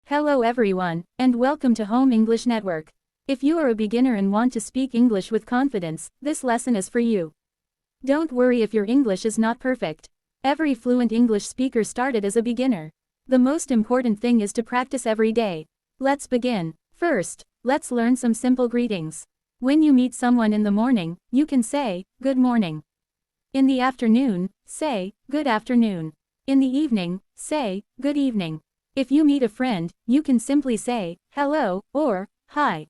Hello everyone, and welcome to Home English Network. If you are a beginner and want to speak English with confidence, this lesson is for you. Don't worry if your English is not perfect. Every fluent English speaker started as a beginner. The most important thing is to practice every day. Let's begin. First, let's learn some simple greetings. When you meet someone in the morning, you can say, "Good morning." In the afternoon, say, "Good afternoon." In the evening, say, "Good evening." If you meet a friend, you can simply say, "Hello," or "Hi."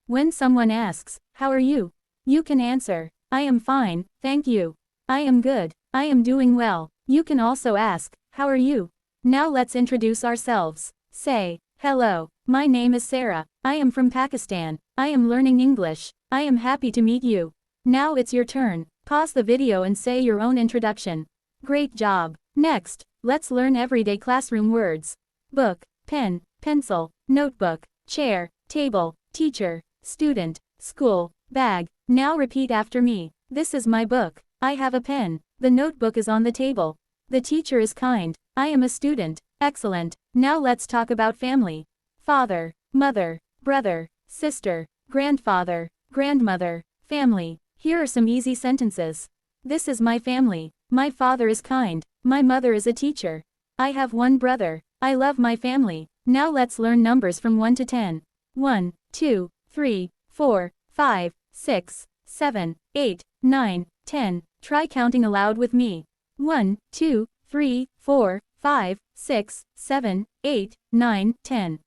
When someone asks, "How are you?" you can answer, "I am fine, thank you." "I am good. I am doing well." You can also ask, "How are you?" Now let's introduce ourselves. Say, "Hello, my name is Sarah. I am from Pakistan. I am learning English. I am happy to meet you." Now it's your turn. Pause the video and say your own introduction. Great job. Next, let's learn everyday classroom words. Book, pen, pencil, notebook, chair, table, teacher, student, school, bag. Now repeat after me. This is my book. I have a pen. The notebook is on the table. The teacher is kind. I am a student. Excellent. Now let's talk about family. Father, mother, brother, sister, grandfather, grandmother, family. Here are some easy sentences. This is my family. My father is kind. My mother is a teacher. I have one brother. I love my family. Now let's learn numbers from 1 to 10. 1, 2, 3, 4, 5, 6, 7, 8, 9, 10. Try counting aloud with me. 1, 2, 3, 4, 5, 6, 7, 8, 9, 10.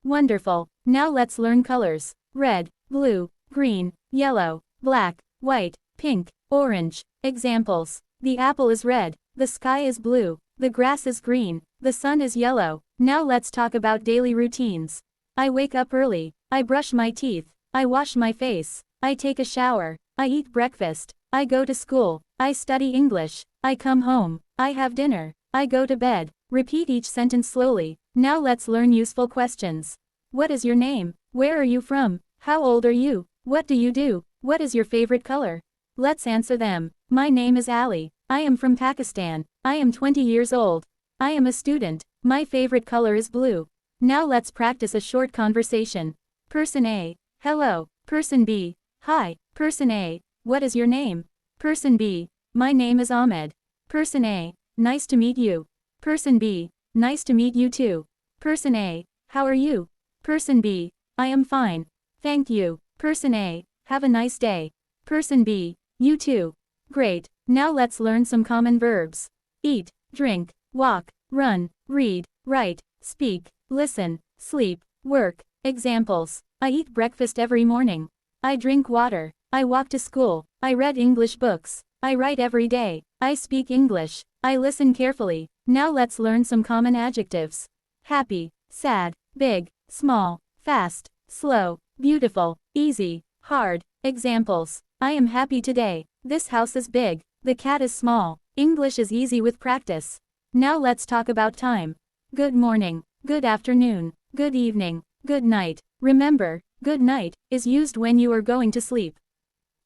Wonderful. Now let's learn colors. Red, blue, green, yellow, black, white, pink, orange. Examples. The apple is red. The sky is blue. The grass is green. The sun is yellow. Now let's talk about daily routines. I wake up early. I brush my teeth. I wash my face. I take a shower. I eat breakfast. I go to school. I study English. I come home. I have dinner. I go to bed. Repeat each sentence slowly. Now let's learn useful questions. What is your name? Where are you from? How old are you? What do you do? What is your favorite color? Let's answer them. My name is Ali. I am from Pakistan. I am 20 years old. I am a student. My favorite color is blue. Now let's practice a short conversation. Person A. Hello. Person B. Hi. Person A. What is your name? Person B. My name is Ahmed. Person A. Nice to meet you. Person B. Nice to meet you too. Person A. How are you? Person B. I am fine. Thank you. Person A. Have a nice day. Person B. You too. Great. Now let's learn some common verbs. Eat, drink, walk, run, read, write, speak, listen, sleep, work. Examples. I eat breakfast every morning. I drink water. I walk to school. I read English books. I write every day. I speak English. I listen carefully. Now let's learn some common adjectives. Happy, sad, big, small, fast, slow, beautiful, easy, hard. Examples. I am happy today. This house is big. The cat is small. English is easy with practice. Now let's talk about time. Good morning, good afternoon, good evening, good night. Remember, good night is used when you are going to sleep.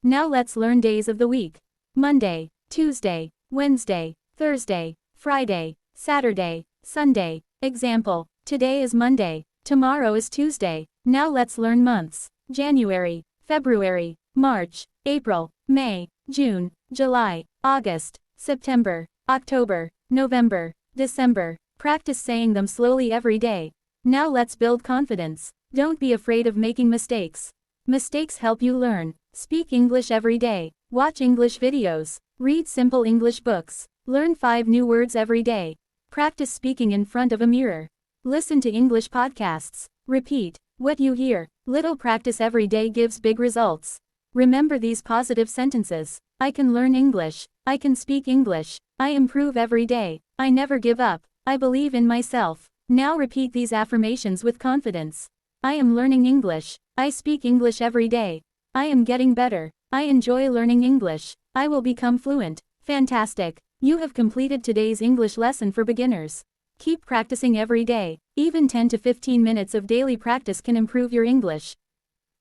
Now let's learn days of the week. Monday, Tuesday, Wednesday, Thursday, Friday, Saturday, Sunday. Example. Today is Monday. Tomorrow is Tuesday. Now let's learn months. January, February, March, April, May, June, July, August, September, October, November, December. Practice saying them slowly every day. Now let's build confidence. Don't be afraid of making mistakes. Mistakes help you learn. Speak English every day. Watch English videos. Read simple English books. Learn 5 new words every day. Practice speaking in front of a mirror. Listen to English podcasts. Repeat what you hear. Little practice every day gives big results. Remember these positive sentences. I can learn English. I can speak English. I improve every day. I never give up. I believe in myself. Now repeat these affirmations with confidence. I am learning English. I speak English every day. I am getting better. I enjoy learning English. I will become fluent. Fantastic. You have completed today's English lesson for beginners. Keep practicing every day. Even 10 to 15 minutes of daily practice can improve your English.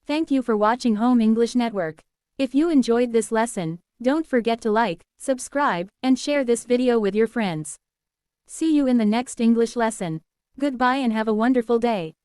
Thank you for watching Home English Network. If you enjoyed this lesson, don't forget to like, subscribe, and share this video with your friends. See you in the next English lesson. Goodbye and have a wonderful day.